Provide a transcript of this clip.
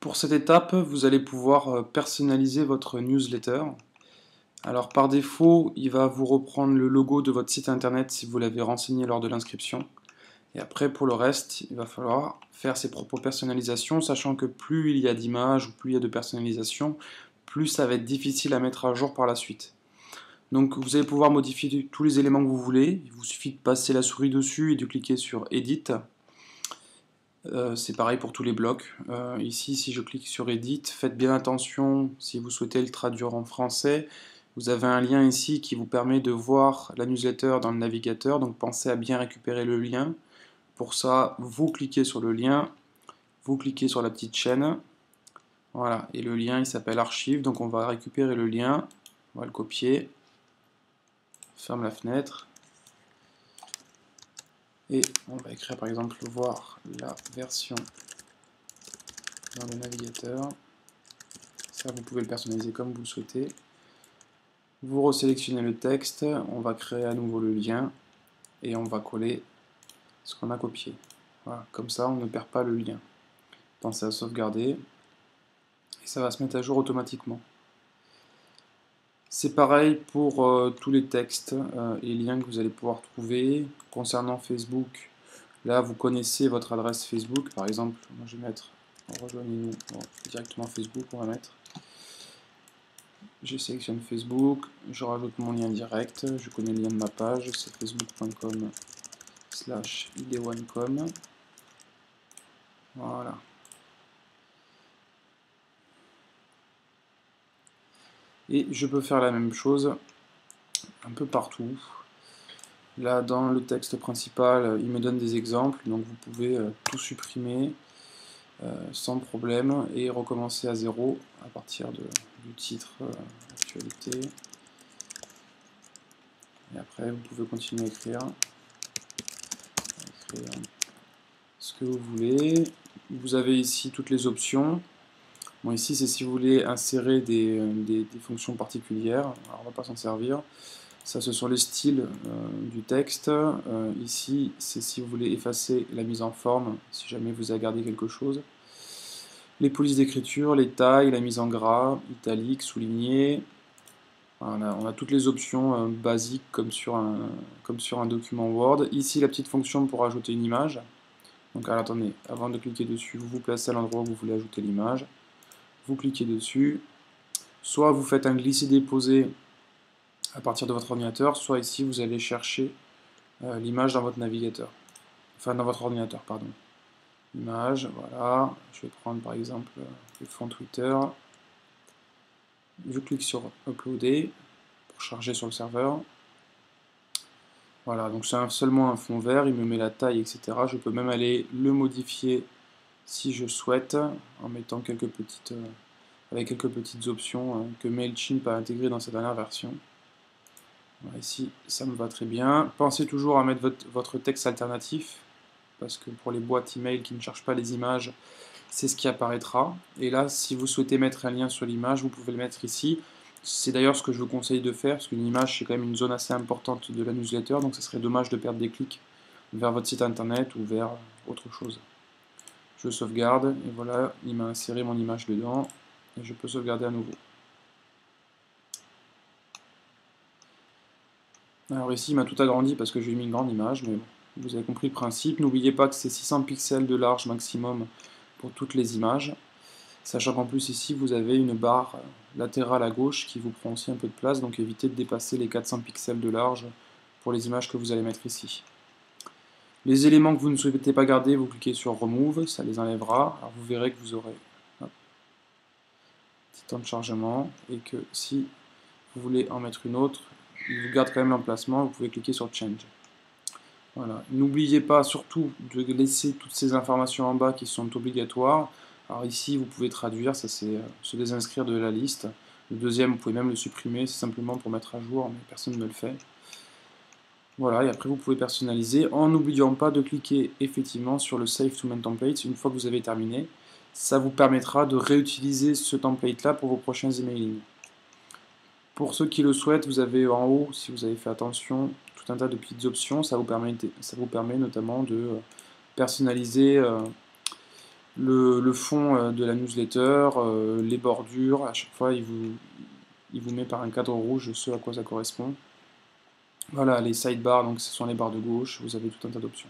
Pour cette étape, vous allez pouvoir personnaliser votre newsletter. Alors par défaut, il va vous reprendre le logo de votre site internet si vous l'avez renseigné lors de l'inscription. Et après, pour le reste, il va falloir faire ses propres personnalisations, sachant que plus il y a d'images ou plus il y a de personnalisation, plus ça va être difficile à mettre à jour par la suite. Donc vous allez pouvoir modifier tous les éléments que vous voulez. Il vous suffit de passer la souris dessus et de cliquer sur Edit. C'est pareil pour tous les blocs. Ici, si je clique sur Edit, faites bien attention si vous souhaitez le traduire en français. Vous avez un lien ici qui vous permet de voir la newsletter dans le navigateur, donc pensez à bien récupérer le lien. Pour ça, vous cliquez sur le lien, vous cliquez sur la petite chaîne, voilà, et le lien il s'appelle archive, donc on va récupérer le lien, on va le copier, ferme la fenêtre, et on va écrire par exemple voir la version dans le navigateur. Ça, vous pouvez le personnaliser comme vous le souhaitez. Vous resélectionnez le texte, on va créer à nouveau le lien et on va coller ce qu'on a copié. Voilà, comme ça on ne perd pas le lien. Pensez à sauvegarder et ça va se mettre à jour automatiquement. C'est pareil pour tous les textes et liens que vous allez pouvoir trouver. Concernant Facebook, là vous connaissez votre adresse Facebook. Par exemple, moi je vais mettre rejoignez-nous directement Facebook, on va mettre. Je sélectionne Facebook, je rajoute mon lien direct, je connais le lien de ma page, c'est facebook.com/id1com. Voilà. Et je peux faire la même chose un peu partout. Là, dans le texte principal, il me donne des exemples, donc vous pouvez tout supprimer sans problème et recommencer à zéro à partir du titre actualité. Et après, vous pouvez continuer à écrire ce que vous voulez. Vous avez ici toutes les options. Bon, ici, c'est si vous voulez insérer des fonctions particulières. Alors, on ne va pas s'en servir. Ça, ce sont les styles du texte. Ici, c'est si vous voulez effacer la mise en forme, si jamais vous avez gardé quelque chose. Les polices d'écriture, les tailles, la mise en gras, italique, souligné. On a toutes les options basiques comme sur un document Word. Ici, la petite fonction pour ajouter une image. Donc, alors, attendez, avant de cliquer dessus, vous vous placez à l'endroit où vous voulez ajouter l'image. Vous cliquez dessus. Soit vous faites un glisser-déposer à partir de votre ordinateur, soit ici, vous allez chercher l'image dans votre navigateur. Enfin, dans votre ordinateur, pardon. Image, voilà. Je vais prendre par exemple le fond Twitter. Je clique sur Uploader pour charger sur le serveur. Voilà, donc c'est seulement un fond vert, il me met la taille, etc. Je peux même aller le modifier si je souhaite, en mettant avec quelques petites options que MailChimp a intégrées dans sa dernière version. Voilà, ici, ça me va très bien. Pensez toujours à mettre votre texte alternatif, parce que pour les boîtes email qui ne cherchent pas les images, c'est ce qui apparaîtra. Et là, si vous souhaitez mettre un lien sur l'image, vous pouvez le mettre ici. C'est d'ailleurs ce que je vous conseille de faire, parce qu'une image, c'est quand même une zone assez importante de la newsletter, donc ce serait dommage de perdre des clics vers votre site internet ou vers autre chose. Je sauvegarde, et voilà, il m'a inséré mon image dedans, et je peux sauvegarder à nouveau. Alors ici, il m'a tout agrandi parce que j'ai mis une grande image, mais bon, vous avez compris le principe. N'oubliez pas que c'est 600 pixels de large maximum pour toutes les images. Sachant qu'en plus ici vous avez une barre latérale à gauche qui vous prend aussi un peu de place, donc évitez de dépasser les 400 pixels de large pour les images que vous allez mettre ici. Les éléments que vous ne souhaitez pas garder, vous cliquez sur Remove, ça les enlèvera. Alors vous verrez que vous aurez un petit temps de chargement et que si vous voulez en mettre une autre, il vous garde quand même l'emplacement, vous pouvez cliquer sur Change. Voilà. N'oubliez pas surtout de laisser toutes ces informations en bas qui sont obligatoires. Alors ici, vous pouvez traduire, ça c'est se désinscrire de la liste. Le deuxième, vous pouvez même le supprimer, c'est simplement pour mettre à jour, mais personne ne le fait. Voilà, et après vous pouvez personnaliser en n'oubliant pas de cliquer effectivement sur le Save to Main Templates une fois que vous avez terminé. Ça vous permettra de réutiliser ce template-là pour vos prochains emailing. Pour ceux qui le souhaitent, vous avez en haut, si vous avez fait attention, tout un tas de petites options. Ça vous permet notamment de personnaliser le fond de la newsletter, les bordures, à chaque fois il vous met par un cadre rouge ce à quoi ça correspond. Voilà, les sidebars, donc ce sont les barres de gauche, vous avez tout un tas d'options.